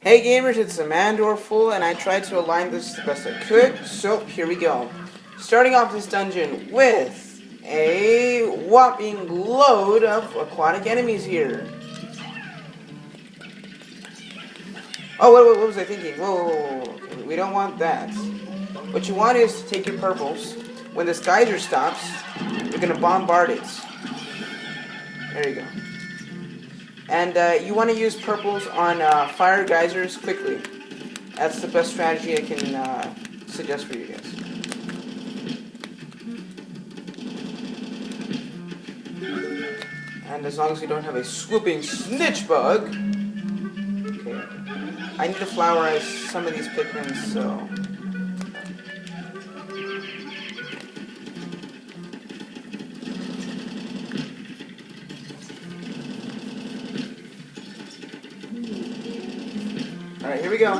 Hey gamers, it's Amandorful, and I tried to align this the best I could, so here we go. Starting off this dungeon with a whopping load of aquatic enemies here. Oh, what was I thinking? Whoa. Okay, we don't want that. What you want is to take your purples. When this geyser stops, you're going to bombard it. There you go. And you want to use purples on fire geysers quickly. That's the best strategy I can suggest for you guys. And as long as we don't have a swooping snitch bug. Okay. I need to flowerize some of these Pikmin, so. Alright, here we go.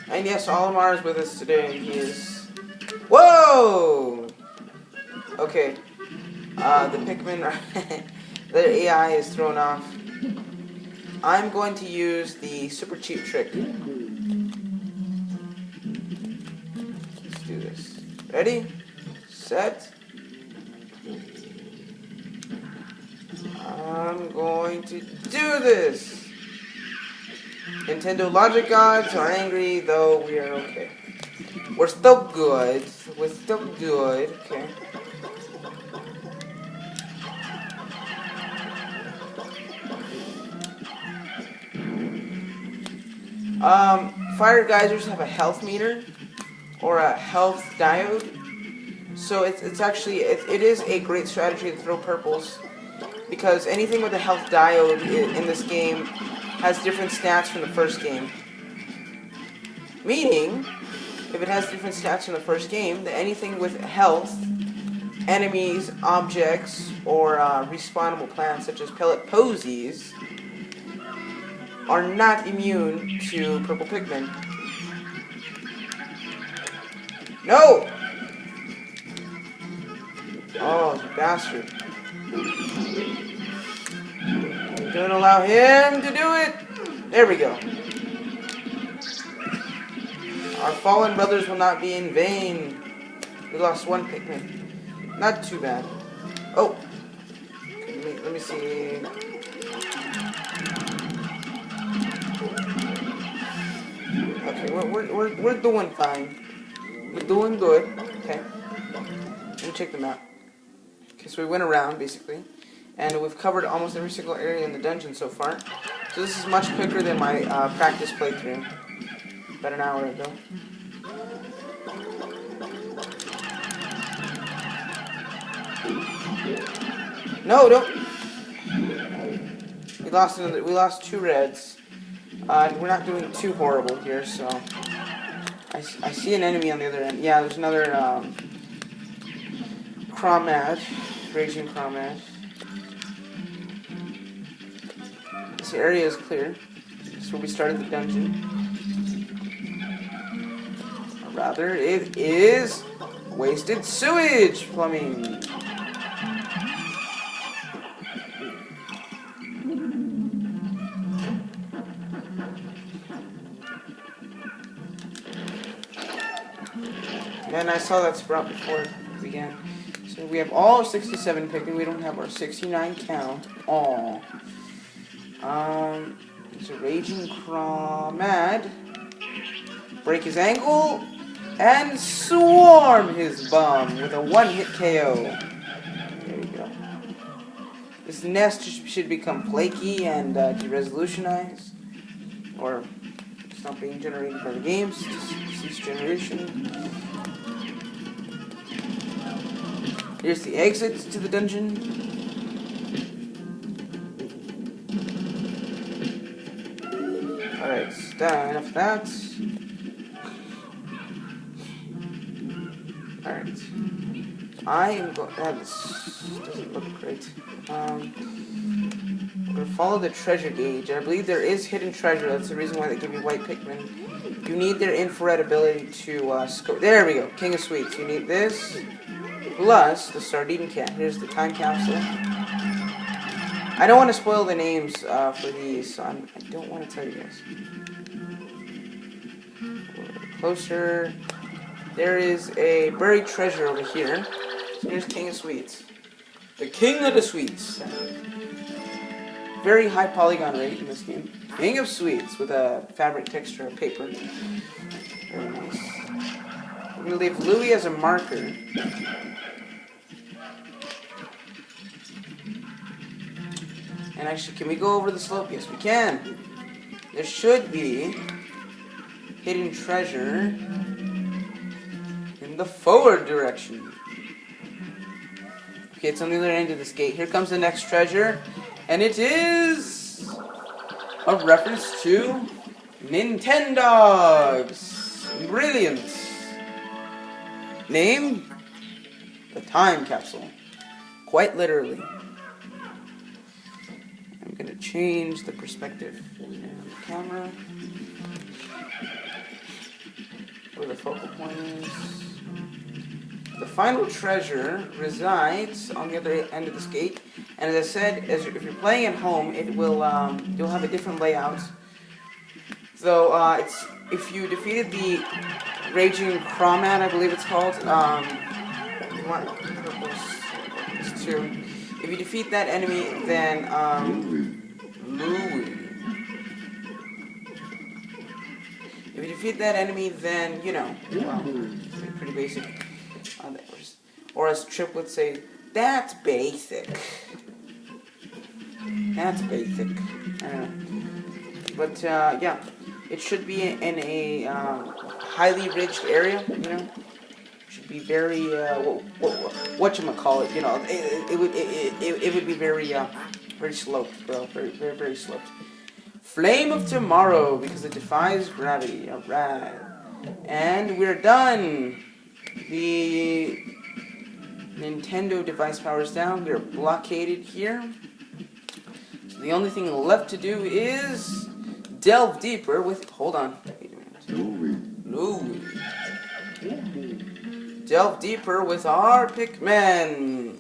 And yes, Olimar is with us today. He is... Whoa! Okay. The Pikmin are... their AI is thrown off. I'm going to use the super cheap trick. Let's do this. Ready? Set. I'm going to do this! Nintendo Logic Gods are angry, though we are okay. We're still good. We're still good. Okay. Fire geysers have a health meter or a health diode, so it's actually it is a great strategy to throw purples because anything with a health diode in this game has different stats from the first game. Meaning, if it has different stats from the first game, then anything with health, enemies, objects, or respawnable plants such as pellet posies are not immune to purple Pikmin. No! Oh, you bastard. Don't allow him to do it! There we go. Our fallen brothers will not be in vain. We lost one Pikmin. Not too bad. Oh! Okay, let me see. Okay, we're doing fine. We're doing good. Okay. Let me check the map. Okay, so we went around, basically. And we've covered almost every single area in the dungeon so far. So this is much quicker than my practice playthrough. About an hour ago. No, don't! We lost 2 reds. We're not doing too horrible here, so... I see an enemy on the other end. Yeah, there's another, Crawmad. Raging Crawmad. This area is clear. This is where we started the dungeon. Or rather, it is wasted sewage plumbing. And I saw that sprout before it began. So we have all 67 Pikmin. We don't have our 69 count. Aww. It's a Raging Crawmad. Break his ankle and swarm his bum with a one-hit KO. There you go. This nest should become flaky and de-resolutionized, or it's not being generated by the games. Cease generation. Here's the exit to the dungeon. Alright, enough of that. Alright. I am going to... this doesn't look great. We're going to follow the treasure gauge. I believe there is hidden treasure. That's the reason why they give you white Pikmin. You need their infrared ability to score. There we go. King of Sweets. You need this. Plus the sardine can. Here's the time capsule. I don't want to spoil the names for these, so I don't want to tell you guys. Closer. There is a buried treasure over here. So here's King of Sweets. The King of the Sweets. Very high polygon rate in this game. King of Sweets with a fabric texture of paper. Very nice. We're going to leave Louis as a marker. And actually, can we go over the slope? Yes, we can. There should be hidden treasure in the forward direction. Okay, it's on the other end of this gate. Here comes the next treasure. And it is a reference to Nintendogs. Brilliant. Name? The Time Capsule. Quite literally. I'm going to change the perspective of the camera. Where the focal point is. The final treasure resides on the other end of this gate, and as I said, if you're playing at home, it will you'll have a different layout. So it's if you defeated the Raging Crawman, I believe it's called. It's two. If you defeat that enemy, then Louis. If you defeat that enemy, then you know, well, pretty basic. Or as Trip would say, that's basic. That's basic. I don't know. But, yeah. It should be in a highly ridged area, you know. It should be very, whatchamacallit, you know. It would be very, very sloped, bro. Very sloped. Flame of Tomorrow, because it defies gravity. Alright. And we're done. The Nintendo device powers down. We're blockaded here. So the only thing left to do is delve deeper with... Hold on. Wait a minute. Louis. Delve deeper with our Pikmin.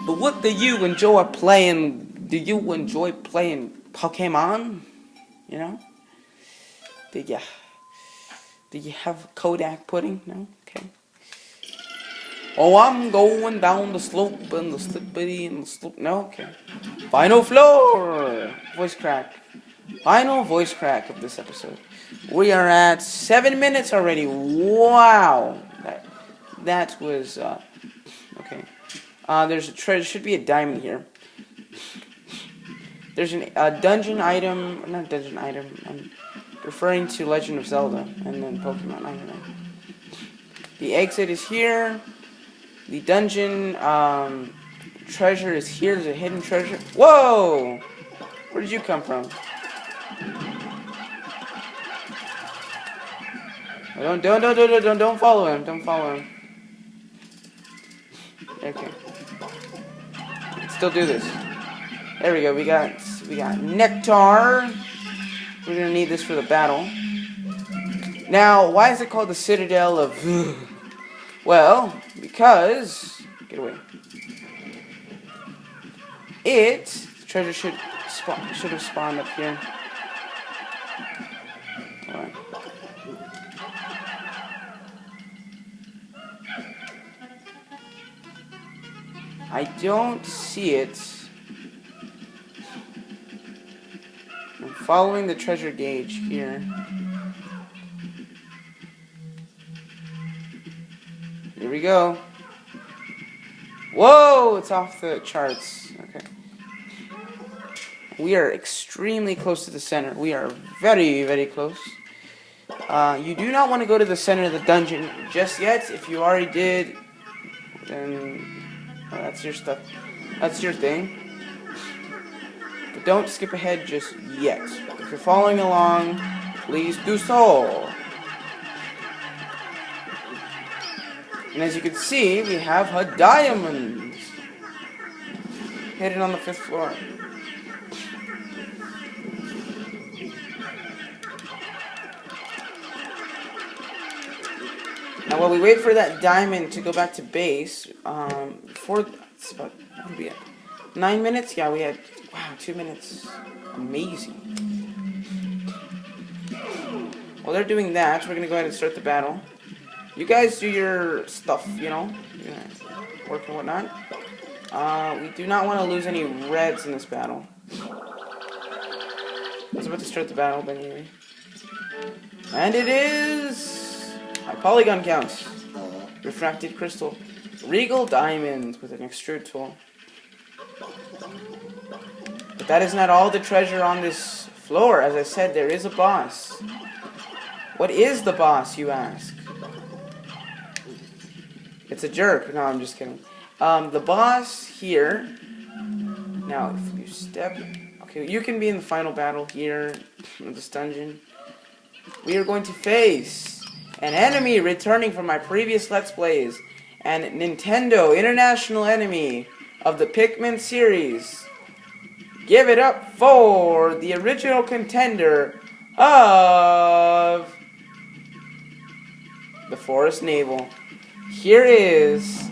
But what do you enjoy playing? Do you enjoy playing Pokemon? You know? Do you have Kodak pudding? No? Okay. Oh, I'm going down the slope and the slippery and the slope. No? Okay. Final floor! Voice crack. Final voice crack of this episode. We are at 7 minutes already. Wow! That was, okay. There's a treasure. Should be a diamond here. There's a dungeon item. Not dungeon item. I'm referring to Legend of Zelda and then Pokemon. I don't know. The exit is here. The dungeon treasure is here. There's a hidden treasure. Whoa! Where did you come from? Don't follow him. Don't follow him. Okay. Let's still do this. There we go. We got nectar. We're gonna need this for the battle. Now, why is it called the Citadel of? Well, because get away. The treasure should have spawned up here. Alright. I don't see it. I'm following the treasure gauge here. Here we go. Whoa! It's off the charts. Okay. We are extremely close to the center. We are very, very close. You do not want to go to the center of the dungeon just yet. If you already did, then that's your stuff. That's your thing. But don't skip ahead just yet. If you're following along, please do so. And as you can see, we have a diamond hidden on the 5th floor. Now while we wait for that diamond to go back to base, 9 minutes? Yeah, we had, wow, 2 minutes. Amazing. While they're doing that, we're going to go ahead and start the battle. You guys do your stuff, you know, work and whatnot. We do not want to lose any reds in this battle. I was about to start the battle, but anyway. And it is high polygon counts. Refracted crystal. Regal diamond with an extrude tool. But that is not all the treasure on this floor. As I said, there is a boss. What is the boss, you ask? It's a jerk. No, I'm just kidding. The boss here. Now, if you step... Okay, you can be in the final battle here in this dungeon. We are going to face an enemy returning from my previous Let's Plays. And Nintendo International enemy of the Pikmin series. Give it up for the original contender of the Forest Naval. Here he is!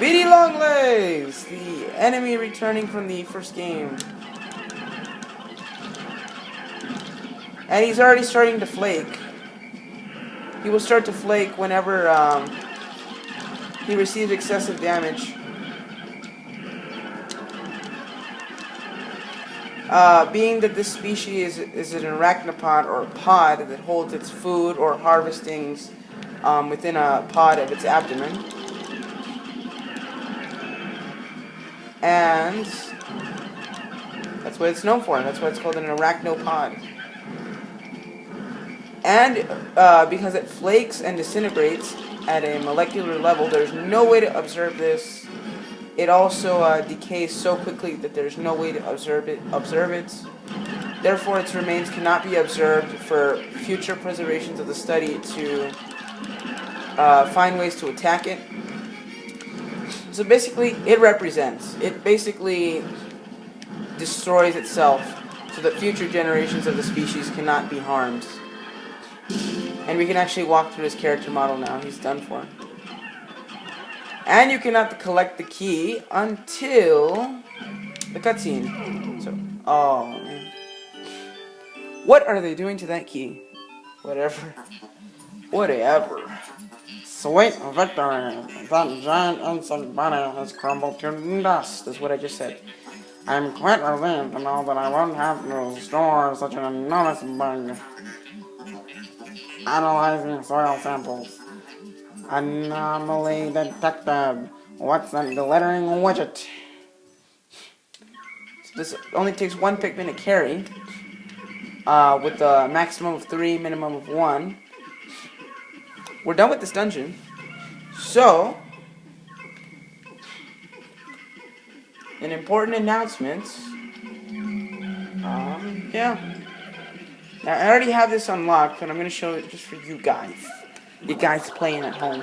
Beady Longlegs, the enemy returning from the first game. And he's already starting to flake. He will start to flake whenever he receives excessive damage. Being that this species is an arachnopod or a pod that holds its food or harvestings within a pod of its abdomen. And that's what it's known for. That's why it's called an arachnopod. And because it flakes and disintegrates at a molecular level, there's no way to observe this. It also decays so quickly that there's no way to observe it. Therefore, its remains cannot be observed for future preservations of the study to find ways to attack it. So basically, it basically destroys itself so that future generations of the species cannot be harmed. And we can actually walk through his character model now. He's done for. And you cannot collect the key until the cutscene. So, oh man. What are they doing to that key? Whatever. Whatever. Sweet victory. That giant insect body has crumbled to dust. That's what I just said. I'm quite relieved to know that I won't have to store such an enormous bug. Analyzing soil samples. Anomaly detected. What's that glittering widget? So this only takes one Pikmin to carry. With a maximum of 3, minimum of 1. We're done with this dungeon. So, an important announcement. Yeah. Now, I already have this unlocked, but I'm going to show it just for you guys. You guys playing at home.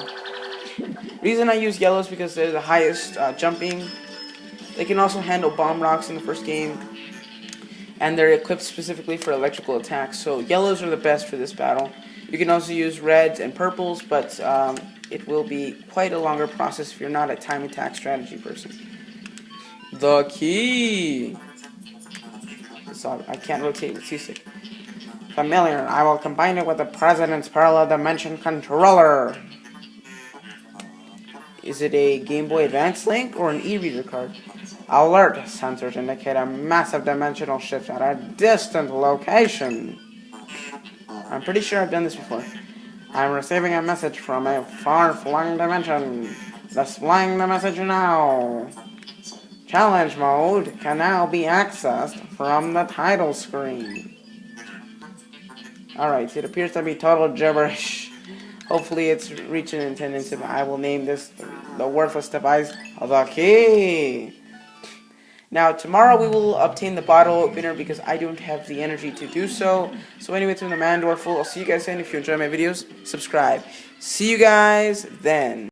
Reason I use yellow is because they're the highest jumping. They can also handle bomb rocks in the first game. And they're equipped specifically for electrical attacks. So yellows are the best for this battle. You can also use reds and purples, but it will be quite a longer process if you're not a time attack strategy person. The key! So I can't rotate with C-stick. Familiar. I will combine it with the President's Parallel Dimension Controller. Is it a Game Boy Advance link or an e-reader card? Alert. Sensors indicate a massive dimensional shift at a distant location. I'm pretty sure I've done this before. I'm receiving a message from a far-flung dimension. Displaying the message now. Challenge mode can now be accessed from the title screen. Alright, it appears to be total gibberish. Hopefully it's reaching intended. I will name this the worthless device the key. Now, tomorrow we will obtain the bottle opener because I don't have the energy to do so. So anyway, it's been the Mandorful. I'll see you guys then. If you enjoy my videos, subscribe. See you guys then.